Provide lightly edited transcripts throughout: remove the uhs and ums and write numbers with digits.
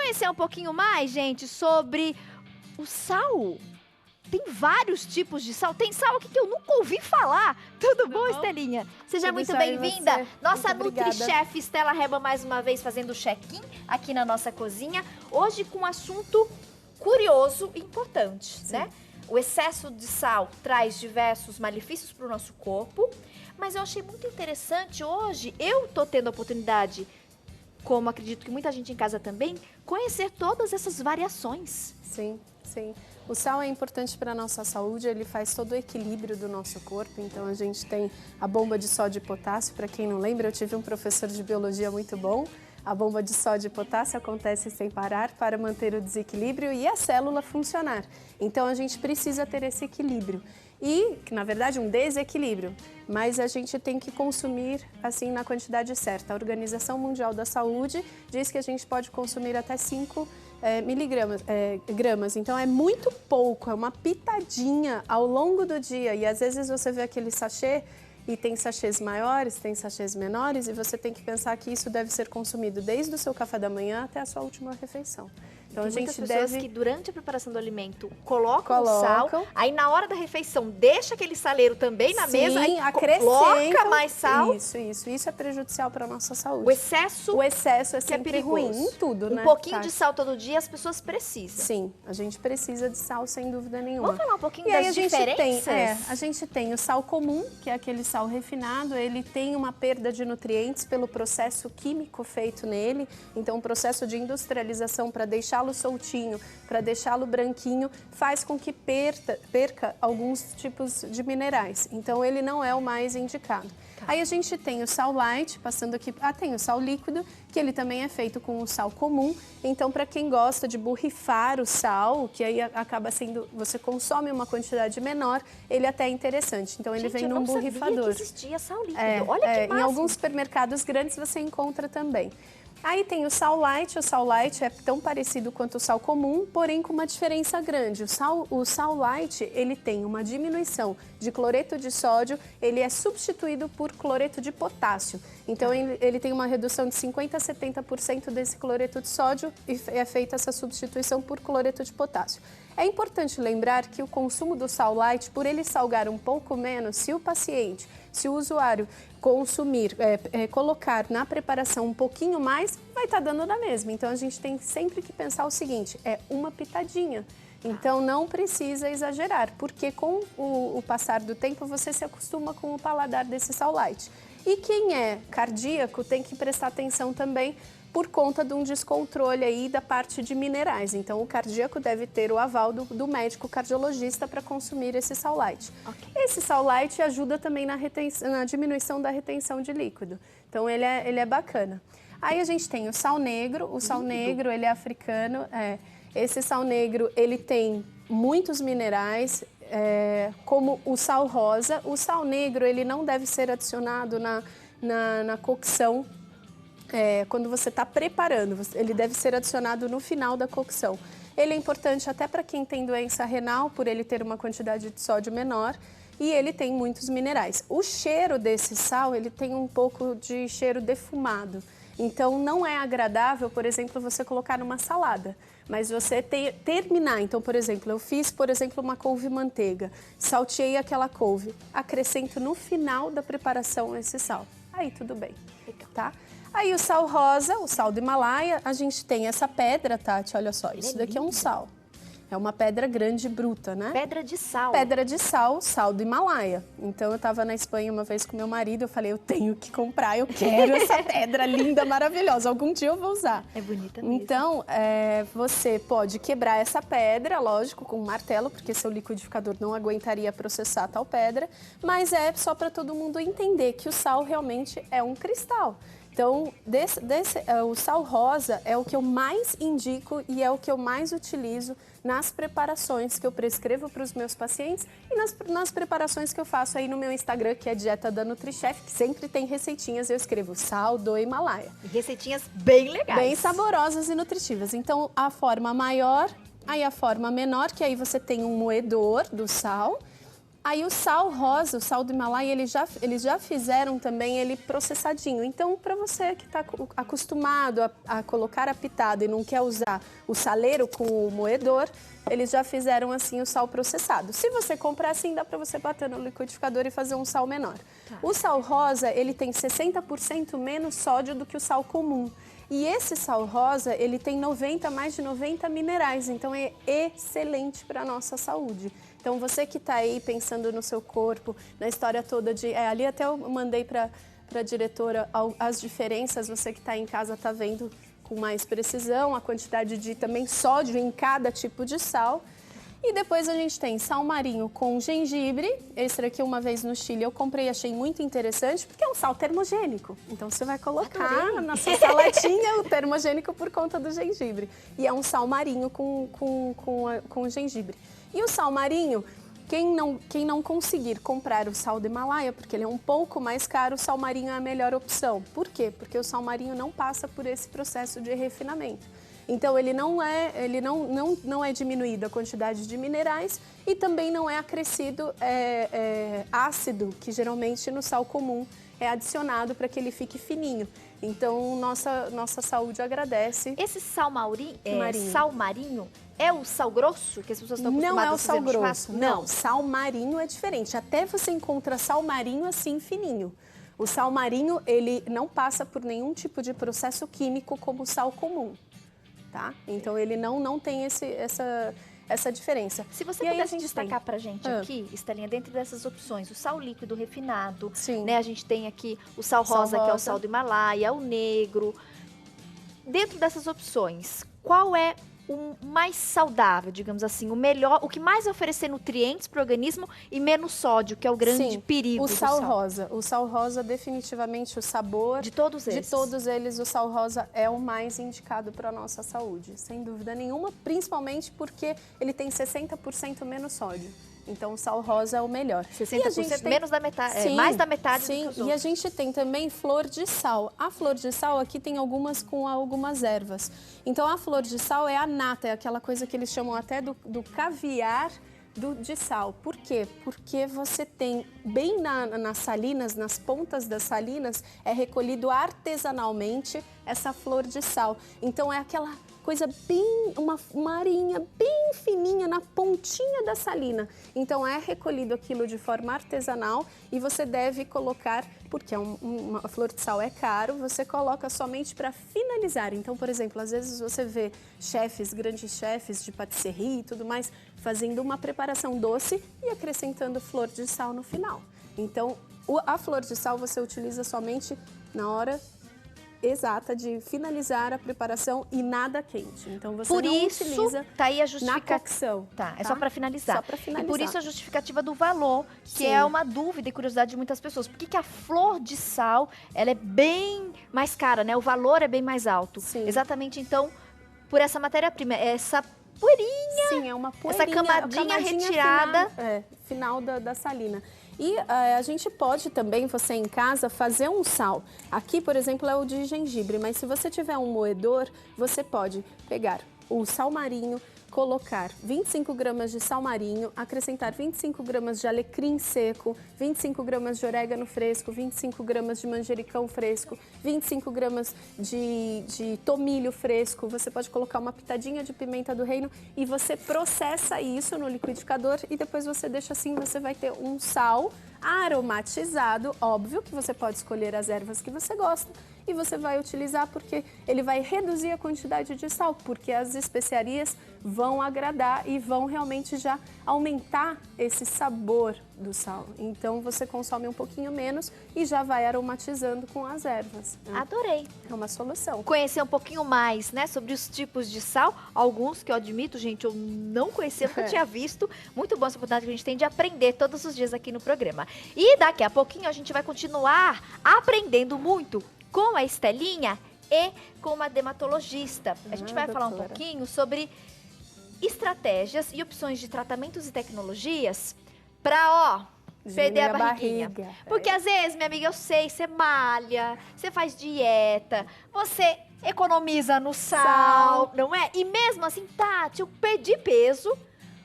conhecer um pouquinho mais, gente, sobre o sal. Tem vários tipos de sal. Tem sal aqui que eu nunca ouvi falar. Tudo bom, Estelinha? Seja Tudo muito jóia, bem-vinda. você? Nossa Muito obrigada. Nutri-Chef Estela Reba mais uma vez fazendo o check-in aqui na nossa cozinha. Hoje com um assunto curioso e importante, né? O excesso de sal traz diversos malefícios para o nosso corpo. Mas eu achei muito interessante hoje, eu tô tendo a oportunidade, como acredito que muita gente em casa também, conhecer todas essas variações. Sim, sim. O sal é importante para a nossa saúde, ele faz todo o equilíbrio do nosso corpo. Então a gente tem a bomba de sódio e potássio, para quem não lembra, eu tive um professor de biologia muito bom. A bomba de sódio e potássio acontece sem parar para manter o desequilíbrio e a célula funcionar. Então a gente precisa ter esse equilíbrio. E, na verdade, um desequilíbrio, mas a gente tem que consumir assim na quantidade certa. A Organização Mundial da Saúde diz que a gente pode consumir até 5 gramas, então é muito pouco, é uma pitadinha ao longo do dia. E às vezes você vê aquele sachê e tem sachês maiores, tem sachês menores, e você tem que pensar que isso deve ser consumido desde o seu café da manhã até a sua última refeição. Então, tem muitas pessoas que durante a preparação do alimento colocam o sal, aí na hora da refeição deixa aquele saleiro também na mesa, aí coloca mais sal. Isso é prejudicial para a nossa saúde. O excesso é sempre ruim em tudo, né? Um pouquinho de sal todo dia as pessoas precisam. Sim, a gente precisa de sal sem dúvida nenhuma. Vamos falar um pouquinho das diferenças? A gente tem o sal comum, que é aquele sal refinado, ele tem uma perda de nutrientes pelo processo químico feito nele, então o processo de industrialização para deixá-lo soltinho, para deixá-lo branquinho, faz com que perca alguns tipos de minerais. Então, ele não é o mais indicado. Aí a gente tem o sal light, passando aqui, tem o sal líquido, que ele também é feito com o sal comum. Então, para quem gosta de borrifar o sal, que aí acaba sendo, você consome uma quantidade menor, ele até é interessante. Então, ele vem num borrifador. Eu não sabia que existia sal líquido. Olha que máximo. Em alguns supermercados grandes você encontra também. Aí tem o sal light é tão parecido quanto o sal comum, porém com uma diferença grande. O sal light, ele tem uma diminuição de cloreto de sódio, ele é substituído por cloreto de potássio. Então ele tem uma redução de 50% a 70% desse cloreto de sódio e é feita essa substituição por cloreto de potássio. É importante lembrar que o consumo do sal light, por ele salgar um pouco menos, se o usuário consumir, colocar na preparação um pouquinho mais, vai estar dando na mesma. Então, a gente tem sempre que pensar o seguinte, é uma pitadinha. Então, não precisa exagerar, porque com o passar do tempo, você se acostuma com o paladar desse sal light. E quem é cardíaco tem que prestar atenção também, por conta de um descontrole aí da parte de minerais. Então, o cardíaco deve ter o aval do médico cardiologista para consumir esse sal light. Esse sal light ajuda também na diminuição da retenção de líquido. Então, ele é bacana. Aí a gente tem o sal negro. O sal negro, ele é africano. Esse sal negro, ele tem muitos minerais, como o sal rosa. O sal negro, ele não deve ser adicionado na cocção. Quando você está preparando, ele deve ser adicionado no final da cocção. Ele é importante até para quem tem doença renal, por ele ter uma quantidade de sódio menor, e ele tem muitos minerais. O cheiro desse sal, ele tem um pouco de cheiro defumado. Então, não é agradável, por exemplo, você colocar numa salada. Mas você terminar, então, por exemplo, eu fiz, uma couve-manteiga, salteei aquela couve, acrescento no final da preparação esse sal. Aí tudo bem, tá? Aí o sal rosa, o sal do Himalaia, a gente tem essa pedra, Tati, olha só, isso daqui é um sal. É uma pedra grande e bruta, né? Pedra de sal. Pedra de sal, sal do Himalaia. Então, eu estava na Espanha uma vez com meu marido, eu falei, eu tenho que comprar, eu quero essa pedra linda, maravilhosa. Algum dia eu vou usar. É bonita mesmo. Então, você pode quebrar essa pedra, lógico, com um martelo, porque seu liquidificador não aguentaria processar tal pedra, mas é só para todo mundo entender que o sal realmente é um cristal. Então, o sal rosa é o que eu mais indico e é o que eu mais utilizo nas preparações que eu prescrevo para os meus pacientes e nas preparações que eu faço aí no meu Instagram, que é Dieta da Nutri-Chef, que sempre tem receitinhas, eu escrevo sal do Himalaia. E receitinhas bem legais. Bem saborosas e nutritivas. Então, a forma maior, aí a forma menor, que aí você tem um moedor do sal, Aí o sal rosa, o sal do Himalaia, eles já fizeram também ele processadinho. Então, para você que está acostumado a colocar a pitada e não quer usar o saleiro com o moedor, eles já fizeram assim o sal processado. Se você comprar assim, dá para você bater no liquidificador e fazer um sal menor. Tá. O sal rosa, ele tem 60% menos sódio do que o sal comum. E esse sal rosa, ele tem mais de 90 minerais, então é excelente para a nossa saúde. Então, você que está aí pensando no seu corpo, na história toda ali até eu mandei para a diretora as diferenças, você que está em casa está vendo com mais precisão a quantidade de também sódio em cada tipo de sal. E depois a gente tem sal marinho com gengibre. Esse aqui, uma vez no Chile, eu comprei e achei muito interessante, porque é um sal termogênico. Então, você vai colocar na sua saladinha o termogênico por conta do gengibre. E é um sal marinho com gengibre. E o sal marinho, quem não conseguir comprar o sal do Himalaia, porque ele é um pouco mais caro, o sal marinho é a melhor opção. Por quê? Porque o sal marinho não passa por esse processo de refinamento. Então, ele não é diminuído a quantidade de minerais e também não é acrescido ácido, que geralmente no sal comum é adicionado para que ele fique fininho. Então, nossa saúde agradece. Esse sal sal marinho é o sal grosso que as pessoas estão acostumadas a fazer no churrasco? Não é o sal grosso, não. Sal marinho é diferente. Até você encontra sal marinho assim fininho. O sal marinho, ele não passa por nenhum tipo de processo químico como o sal comum. Tá? Então, ele não tem essa diferença. Se você pudesse destacar pra gente aqui, Estelinha, dentro dessas opções, o sal líquido refinado, né? A gente tem aqui o sal rosa, que é o sal do Himalaia, o negro. Dentro dessas opções, qual é o mais saudável, digamos assim, o melhor, o que mais vai oferecer nutrientes para o organismo e menos sódio, que é o grande perigo do sal? Rosa. O sal rosa, definitivamente, o sabor... De todos eles? De todos eles, o sal rosa é o mais indicado para a nossa saúde, sem dúvida nenhuma, principalmente porque ele tem 60% menos sódio. Então, o sal rosa é o melhor. 60% menos da metade, mais da metade do que os outros. E a gente tem também flor de sal. A flor de sal aqui tem algumas com algumas ervas. Então, a flor de sal é a nata, é aquela coisa que eles chamam até do caviar de sal. Por quê? Porque você tem bem nas salinas, nas pontas das salinas, é recolhido artesanalmente essa flor de sal. Então, é aquela coisa bem, uma arinha bem fininha na pontinha da salina. Então, é recolhido aquilo de forma artesanal e você deve colocar, porque uma flor de sal é caro, você coloca somente para finalizar. Então, por exemplo, às vezes você vê grandes chefes de patisserie e tudo mais, fazendo uma preparação doce e acrescentando flor de sal no final. Então, a flor de sal você utiliza somente na hora exata de finalizar a preparação e nada quente. Então, você não utiliza tá aí a justificativa. Na cocção. Tá, é só para finalizar. Só para finalizar. E por isso a justificativa do valor, que é uma dúvida e curiosidade de muitas pessoas. Por que a flor de sal, ela é bem mais cara, né? O valor é bem mais alto. Sim. Exatamente, então, por essa matéria-prima, essa poeirinha. Sim, é uma poeirinha. Essa camadinha retirada. Final da salina. E a gente pode também, você em casa, fazer um sal. Aqui, por exemplo, é o de gengibre, mas se você tiver um moedor, você pode pegar o sal marinho, colocar 25 gramas de sal marinho, acrescentar 25 gramas de alecrim seco, 25 gramas de orégano fresco, 25 gramas de manjericão fresco, 25 gramas de tomilho fresco. Você pode colocar uma pitadinha de pimenta do reino e você processa isso no liquidificador e depois você deixa assim, você vai ter um sal aromatizado. Óbvio que você pode escolher as ervas que você gosta e você vai utilizar porque ele vai reduzir a quantidade de sal, porque as especiarias vão agradar e vão realmente já aumentar esse sabor do sal. Então, você consome um pouquinho menos e já vai aromatizando com as ervas. Né? Adorei. É uma solução. Conhecer um pouquinho mais, né, sobre os tipos de sal. Alguns que eu admito, gente, eu não conhecia, nunca tinha visto. Muito bom essa oportunidade que a gente tem de aprender todos os dias aqui no programa. E daqui a pouquinho a gente vai continuar aprendendo muito com a Estelinha e com uma dermatologista. A gente vai falar um pouquinho sobre estratégias e opções de tratamentos e tecnologias para, perder a barriguinha. Porque às vezes, minha amiga, eu sei, você malha, você faz dieta, você economiza no sal, não é? E mesmo assim, Tati, eu perdi peso,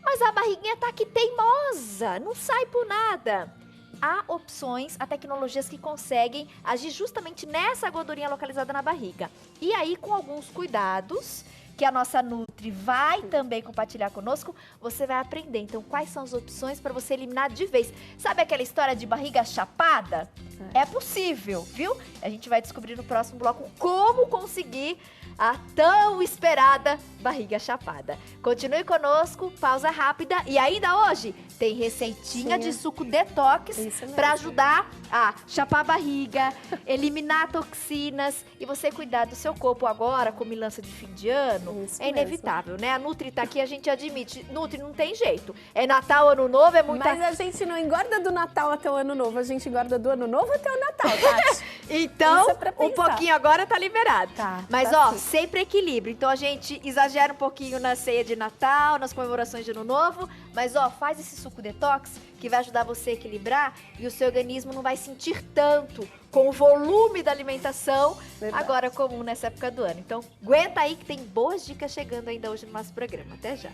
Mas a barriguinha tá aqui teimosa, não sai por nada. Há opções, há tecnologias que conseguem agir justamente nessa gordurinha localizada na barriga. E aí, com alguns cuidados, que a nossa Nutri vai também compartilhar conosco, você vai aprender. Então, quais são as opções para você eliminar de vez? Sabe aquela história de barriga chapada? É possível, viu? A gente vai descobrir no próximo bloco como conseguir a tão esperada barriga chapada. Continue conosco, pausa rápida. E ainda hoje tem receitinha de suco detox para ajudar a chapar a barriga, eliminar toxinas e você cuidar do seu corpo agora, com milança de fim de ano. Isso é inevitável, né? A Nutri tá aqui, a gente admite. Nutri não tem jeito. É Natal, Ano Novo, é muita... Mas a gente não engorda do Natal até o Ano Novo, a gente engorda do Ano Novo até o Natal, Tati. Então, um pouquinho agora tá liberado. Tá, mas, tá ó, sim. sempre equilíbrio. Então, a gente exagera um pouquinho na ceia de Natal, nas comemorações de Ano Novo. Mas, ó, faz esse suco detox que vai ajudar você a equilibrar e o seu organismo não vai sentir tanto com o volume da alimentação agora comum nessa época do ano. Então, aguenta aí que tem boas dicas chegando ainda hoje no nosso programa. Até já.